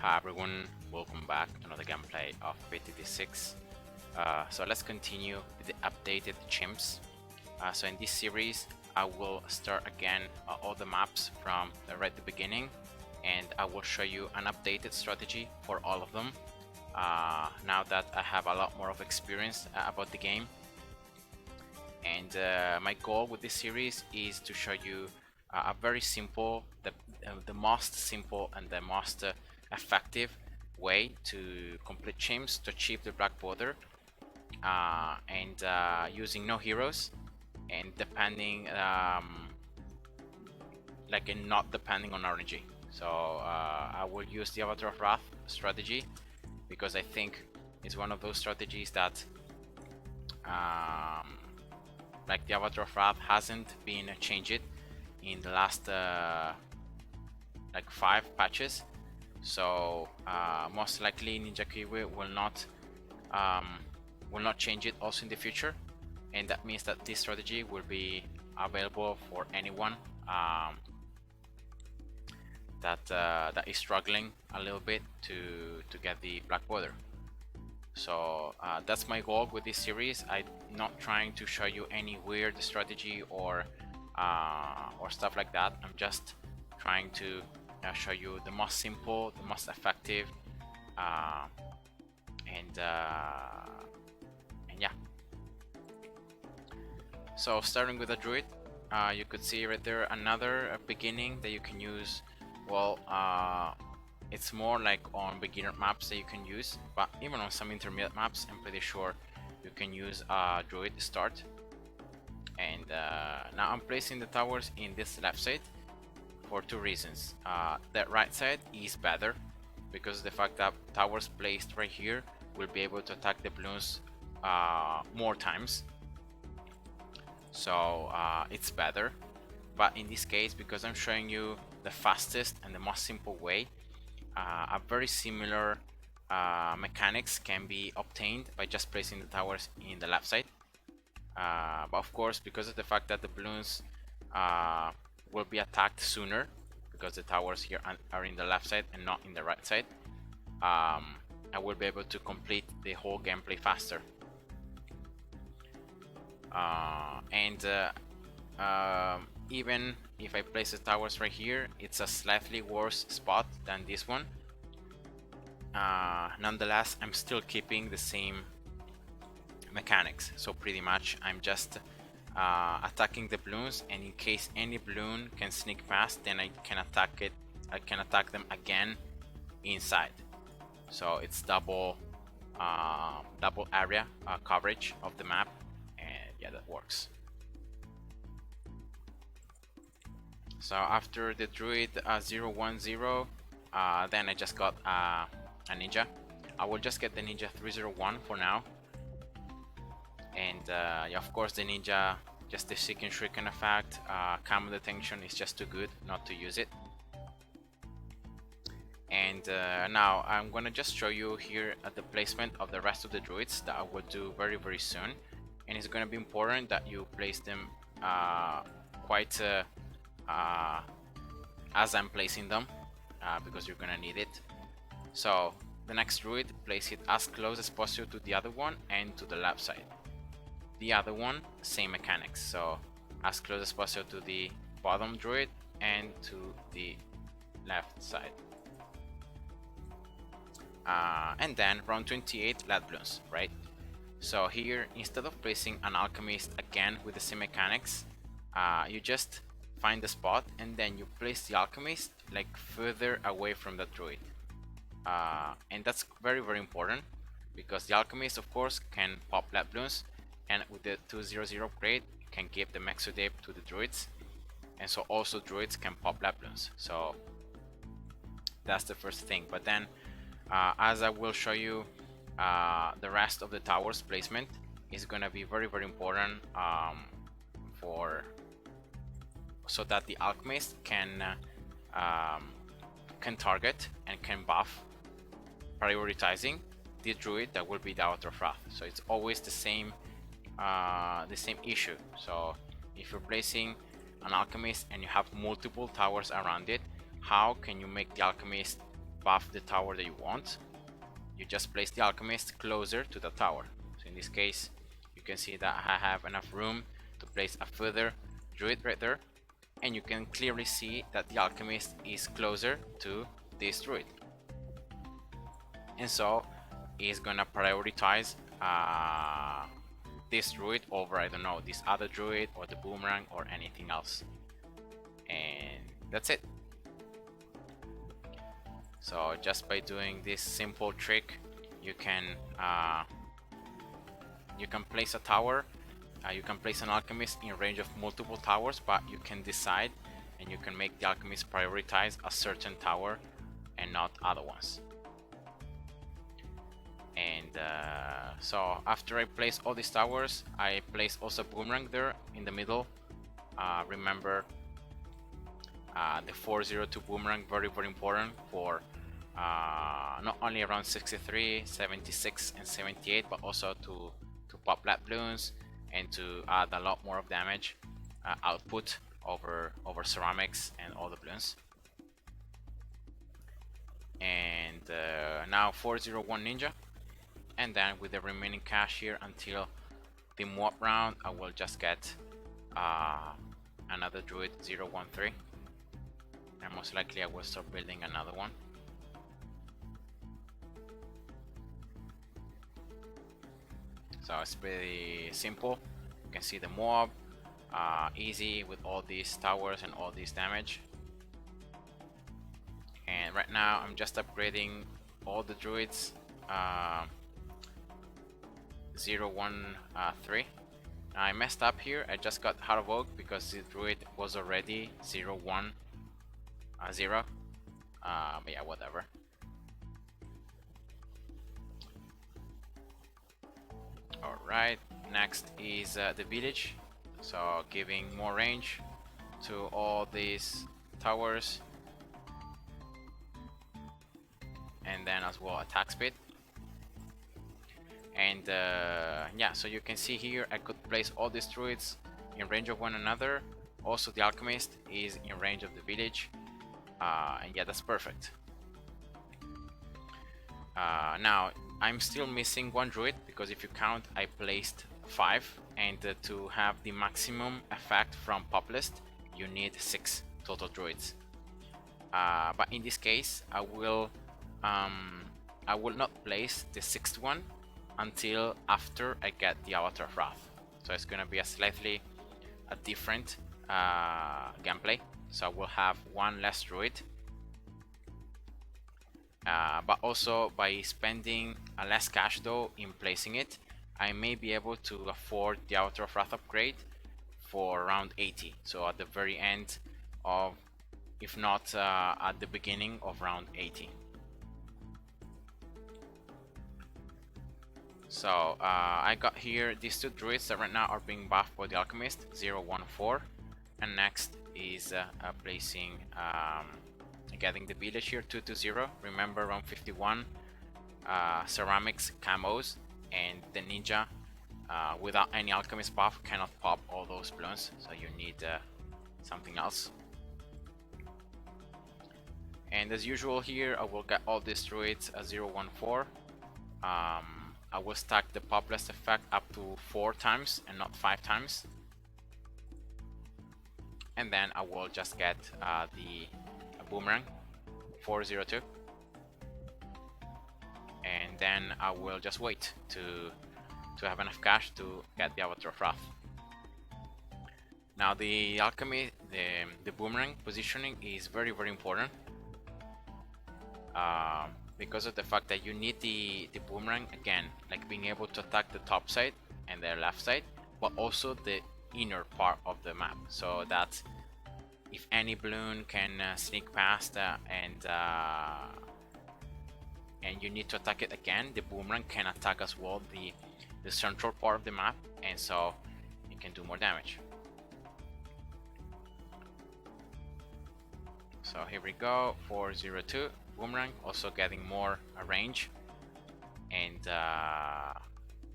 Hi everyone, welcome back to another gameplay of BTD6. So let's continue with the updated chimps. So in this series, I will start again all the maps from right at the beginning, and I will show you an updated strategy for all of them. Now that I have a lot more of experience about the game, and my goal with this series is to show you a very simple, the most simple and the most effective way to complete chimps to achieve the black border, and using no heroes and depending like and not depending on RNG. So I will use the Avatar of Wrath strategy because I think it's one of those strategies that like the Avatar of Wrath hasn't been changed in the last like 5 patches. So most likely Ninja Kiwi will not change it also in the future, and that means that this strategy will be available for anyone that is struggling a little bit to get the black border. So that's my goal with this series. I'm not trying to show you any weird strategy or stuff like that. I'm just trying to show you the most simple, the most effective, and yeah. So starting with a druid, you could see right there another beginning that you can use. Well, it's more like on beginner maps that you can use, but even on some intermediate maps, I'm pretty sure you can use a druid start. And now I'm placing the towers in this left side for 2 reasons. The right side is better because of the fact that towers placed right here will be able to attack the balloons more times. So it's better. But in this case, because I'm showing you the fastest and the most simple way, a very similar mechanics can be obtained by just placing the towers in the left side. But of course, because of the fact that the balloons will be attacked sooner, because the towers here are in the left side and not in the right side, I will be able to complete the whole gameplay faster. And even if I place the towers right here, it's a slightly worse spot than this one. Nonetheless, I'm still keeping the same mechanics. So pretty much I'm just attacking the balloons, and in case any balloon can sneak past, then I can attack it. I can attack them again inside. So it's double area coverage of the map, and yeah, that works. So after the druid 010, then I just got a ninja. I will just get the ninja 301 for now. And yeah, of course the ninja, just the seek and shuriken effect, camo detection is just too good not to use it. And now I'm gonna just show you here at the placement of the rest of the druids that I will do very soon, and it's gonna be important that you place them quite as I'm placing them, because you're gonna need it. So the next druid, place it as close as possible to the other one and to the left side. The other one, same mechanics, so as close as possible to the bottom druid and to the left side. And then round 28, lead balloons, right? So here, instead of placing an alchemist again with the same mechanics, you just find the spot and then you place the alchemist like further away from the druid. And that's very important, because the alchemist of course can pop lead balloons, and with the 200 upgrade can give the Mexodape to the druids, and so also druids can pop lead balloons. So that's the first thing. But then as I will show you, the rest of the towers placement is gonna be very important so that the alchemist can target and can buff, prioritizing the druid that will be the Avatar of Wrath. So it's always the same issue. So if you're placing an alchemist and you have multiple towers around it, how can you make the alchemist above the tower that you want, you just place the alchemist closer to the tower. So in this case, you can see that I have enough room to place a further druid right there, and you can clearly see that the alchemist is closer to this druid, and so it's gonna prioritize this druid over, I don't know, this other druid or the boomerang or anything else. And that's it. So just by doing this simple trick, you can place a tower, you can place an alchemist in range of multiple towers, but you can decide and you can make the alchemist prioritize a certain tower and not other ones. And so after I place all these towers, I place also boomerang there in the middle. Remember the 402 boomerang, very important for not only around 63, 76 and 78, but also to pop bloons and to add a lot more of damage output over ceramics and all the bloons. And now 401 ninja, and then with the remaining cash here until the mob round, I will just get another druid 013, and most likely I will start building another one. So it's pretty simple. You can see the mob, easy with all these towers and all this damage. And right now I'm just upgrading all the druids 013. I messed up here. I just got Heart of Oak because the druid was already 010. But yeah, whatever. Alright, next is the village, so giving more range to all these towers, and then as well attack speed. And yeah, so you can see here I could place all these druids in range of one another. Also the alchemist is in range of the village, and yeah, that's perfect. Now I'm still missing one druid because if you count, I placed 5, and to have the maximum effect from pop list you need 6 total druids. But in this case I will not place the 6th one until after I get the Avatar of Wrath. So it's gonna be a slightly different gameplay. So I will have one less druid, but also by spending less cash though in placing it, I may be able to afford the Avatar of Wrath upgrade for around 80. So at the very end of, if not at the beginning of round 80. So I got here these 2 druids that right now are being buffed by the alchemist 014, and next is placing getting the village here 220. Remember round 51 ceramics camos, and the ninja without any alchemist buff cannot pop all those bloons, so you need something else. And as usual here I will get all these druids 014. I will stack the Popless effect up to 4 times and not 5 times. And then I will just get the Boomerang 402. And then I will just wait to have enough cash to get the Avatar of Wrath. Now the alchemy, the Boomerang positioning is very important. Because of the fact that you need the boomerang again, like being able to attack the top side and the left side, but also the inner part of the map, so that if any balloon can sneak past and you need to attack it again, the boomerang can attack as well the central part of the map, and so it can do more damage. So here we go, 402 boomerang, also getting more range, and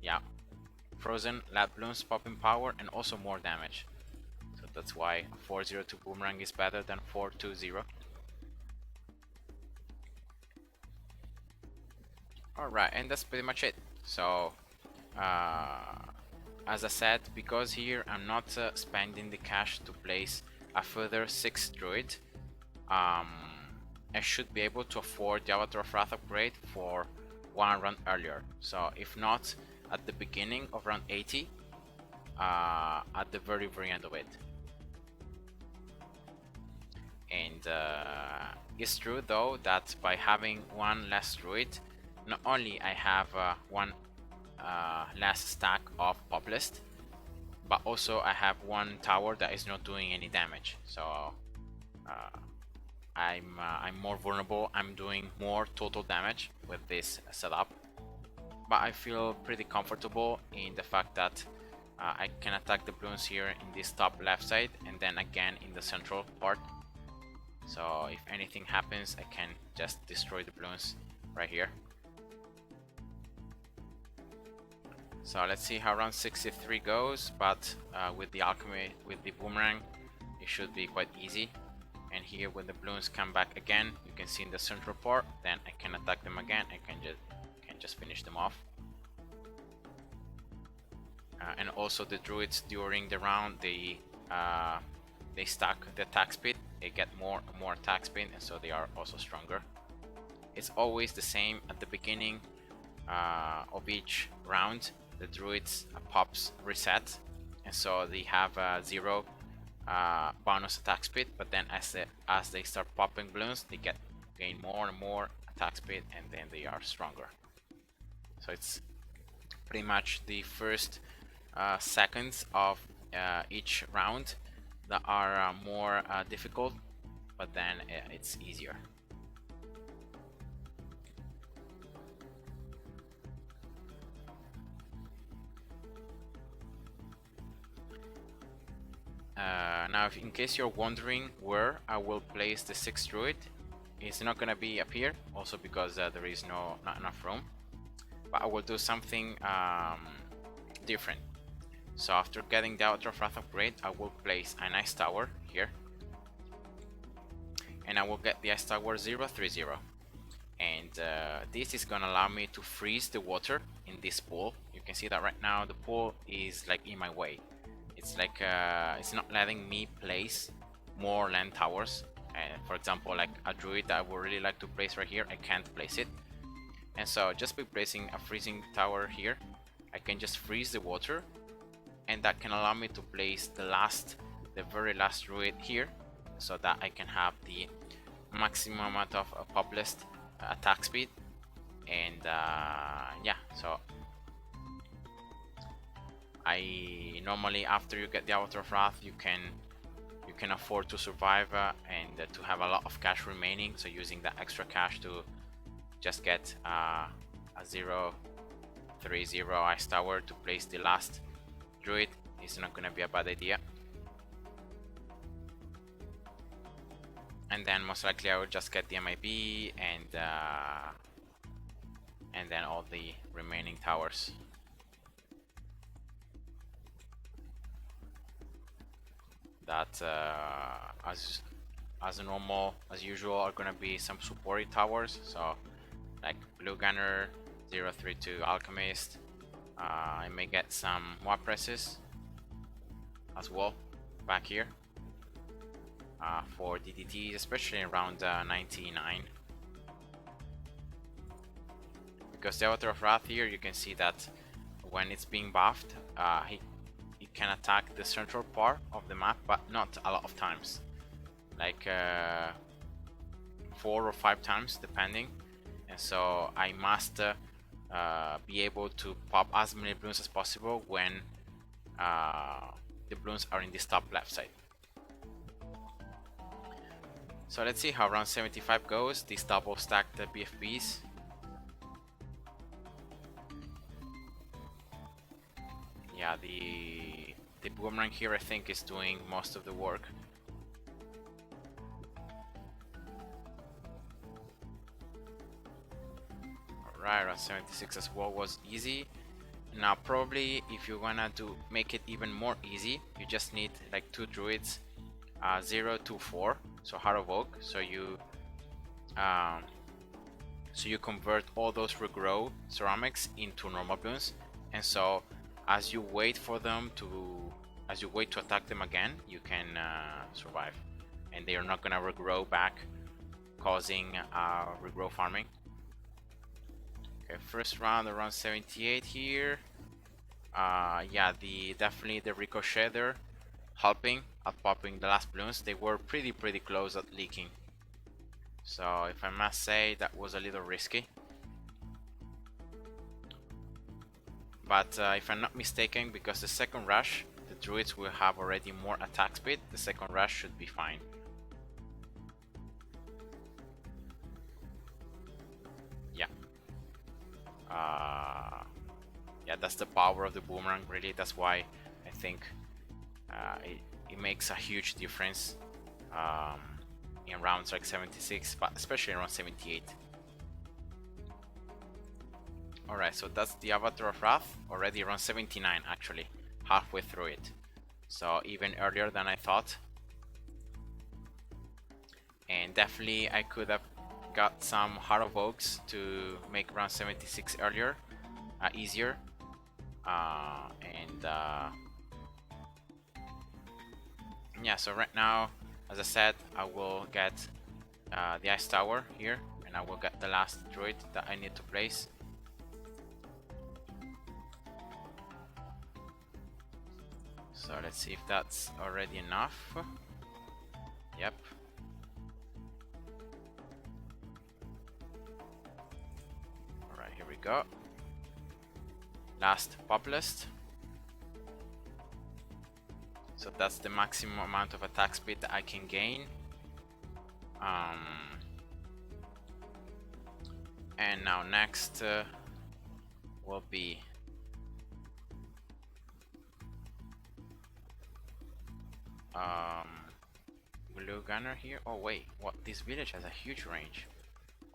yeah, frozen lab balloons popping power and also more damage. So that's why 402 boomerang is better than 420. Alright, and that's pretty much it. So as I said, because here I'm not spending the cash to place a further 6 druid, I should be able to afford the Avatar of Wrath upgrade for one run earlier. So if not at the beginning of round 80, at the very end of it. And it's true though that by having one less druid, not only I have one less stack of pop list, but also I have one tower that is not doing any damage. So I'm more vulnerable. I'm doing more total damage with this setup, but I feel pretty comfortable in the fact that I can attack the Bloons here in this top left side and then again in the central part. So if anything happens, I can just destroy the Bloons right here. So let's see how round 63 goes, but with the alchemy, with the boomerang, it should be quite easy. And here when the Bloons come back again, you can see in the central part, then I can attack them again. I can just finish them off. And also the druids during the round, they stack the attack speed. They get more and more attack speed, and so they are also stronger. It's always the same at the beginning of each round. The druids pops reset, and so they have 0 bonus attack speed. But then as they start popping Bloons, they gain more and more attack speed, and then they are stronger. So it's pretty much the first seconds of each round that are more difficult, but then it's easier. Now, if in case you're wondering where I will place the 6th druid, it's not gonna be up here, also because there is not enough room. But I will do something different. So after getting the Avatar of Wrath upgrade, I will place an ice tower here, and I will get the ice tower 030. And this is gonna allow me to freeze the water in this pool. You can see that right now the pool is like in my way. It's like it's not letting me place more land towers. For example, like a druid that I would really like to place right here, I can't place it. And so just by placing a freezing tower here, I can just freeze the water, and that can allow me to place the very last druid here, so that I can have the maximum amount of pop list attack speed. And yeah, so I normally, after you get the Avatar of Wrath, you can afford to survive and to have a lot of cash remaining. So using that extra cash to just get a 030 ice tower to place the last druid is not gonna be a bad idea. And then most likely I will just get the MIB and then all the remaining towers. That as normal, as usual, are gonna be some supported towers. So like Blue Gunner, 032 Alchemist. I may get some Moab presses as well back here for DDTs, especially around 99. Because the Avatar of Wrath here, you can see that when it's being buffed, it can attack the central part of the map, but not a lot of times, like 4 or 5 times depending. And so I must be able to pop as many Bloons as possible when the Bloons are in this top left side. So let's see how round 75 goes. These double stacked BFBs. Yeah, the boomerang here I think is doing most of the work. Alright, round 76 as well was easy. Now probably if you wanna make it even more easy, you just need like 2 druids, 0 to 4, so Heart of Oak. So you So you convert all those regrow ceramics into normal bloons, and so as you wait for them to, as you wait to attack them again, you can survive, and they are not gonna regrow back, causing regrow farming. Okay, first round around 78 here. Yeah, definitely the ricochet there helping at popping the last balloons. They were pretty close at leaking. So if I must say, that was a little risky. But if I'm not mistaken, because the second rush, the druids will have already more attack speed, the second rush should be fine. Yeah. Yeah, that's the power of the boomerang, really. That's why I think it makes a huge difference in rounds like 76, but especially around 78. Alright, so that's the Avatar of Wrath, already around 79 actually, halfway through it. So even earlier than I thought. And definitely I could have got some Heart of Oaks to make round 76 earlier, easier. Yeah, so right now, as I said, I will get the Ice Tower here, and I will get the last druid that I need to place. So let's see if that's already enough. Yep. Alright, here we go. Last pop list. So that's the maximum amount of attack speed that I can gain. And now next will be Blue Gunner here. Oh wait, what? This village has a huge range.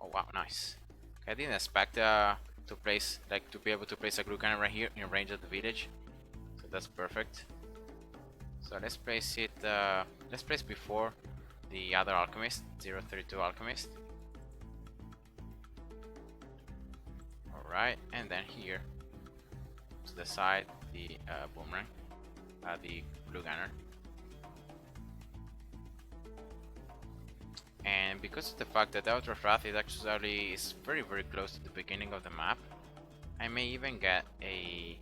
Oh wow, nice. Okay, I didn't expect to place, like, to be able to place a Blue Gunner right here in range of the village. So that's perfect. So let's place it. Let's place before the other alchemist, 032 alchemist. All right, and then here to the side the boomerang, the Blue Gunner. And because of the fact that the Outer Wrath is actually very close to the beginning of the map, I may even get the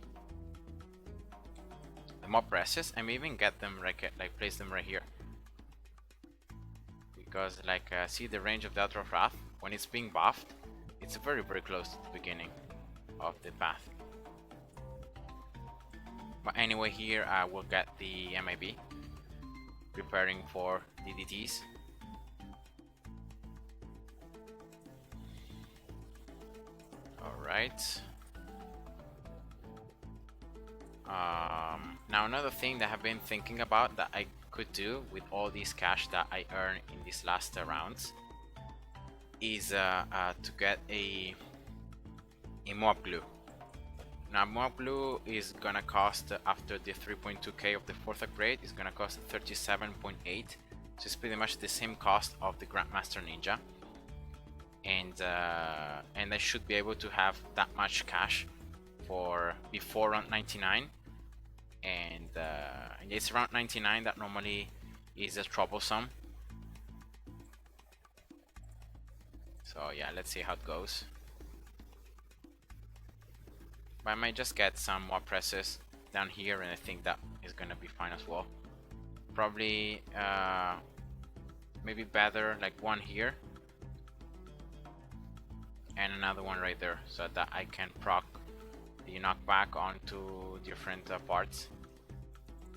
mob presses. I may even get them like place them right here, because like see the range of the Outer Wrath when it's being buffed, it's very close to the beginning of the path. But anyway, here I will get the MIB, preparing for DDTs. Alright. Now another thing that I've been thinking about that I could do with all this cash that I earn in these last rounds is to get a mob glue. Now mob glue is gonna cost, after the 3.2k of the 4th upgrade, is gonna cost 37.8, so it's pretty much the same cost of the Grandmaster Ninja. And I should be able to have that much cash for before round 99, and it's around 99 that normally is troublesome. So yeah, let's see how it goes. But I might just get some more presses down here, and I think that is gonna be fine as well. Probably maybe better like one here and another one right there, so that I can proc the knockback onto different parts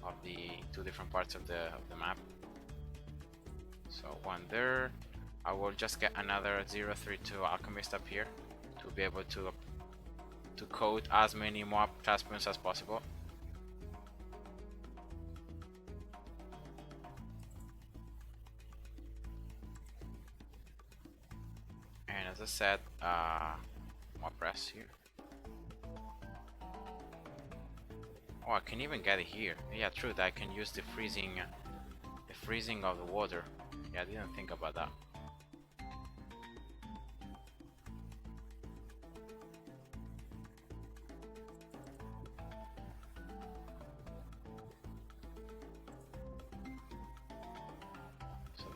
of the two different parts of the map. So one there. I will just get another 032 alchemist up here to be able to coat as many mob classrooms as possible. And as I said, mob press here. Oh, I can even get it here. Yeah, true, that I can use the freezing of the water. Yeah, I didn't think about that.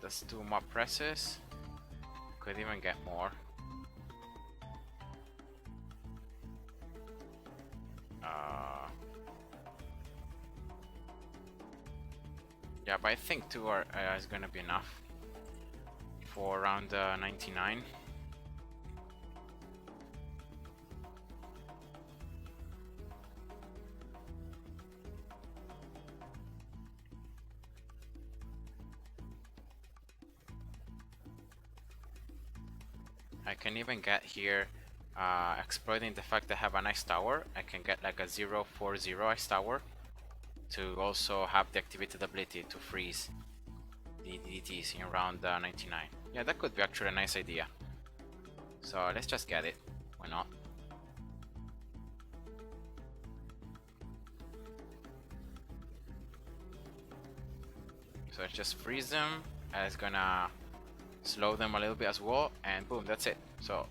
That's 2 more presses. Could even get more. Yeah, but I think 2 are, is gonna be enough for around 99. I can even get here, exploiting the fact that I have an ice tower. I can get like a 040 ice tower to also have the activated ability to freeze the DDTs in around 99. Yeah, that could be actually a nice idea. So let's just get it. Why not? So let's just freeze them. It's gonna slow them a little bit as well, and boom, that's it. So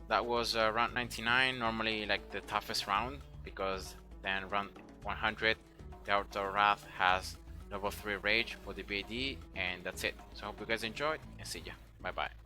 that was round 99, normally like the toughest round, because then round 100, the Outer Wrath has level 3 Rage for the BAD, and that's it. So I hope you guys enjoyed, and see ya. Bye bye.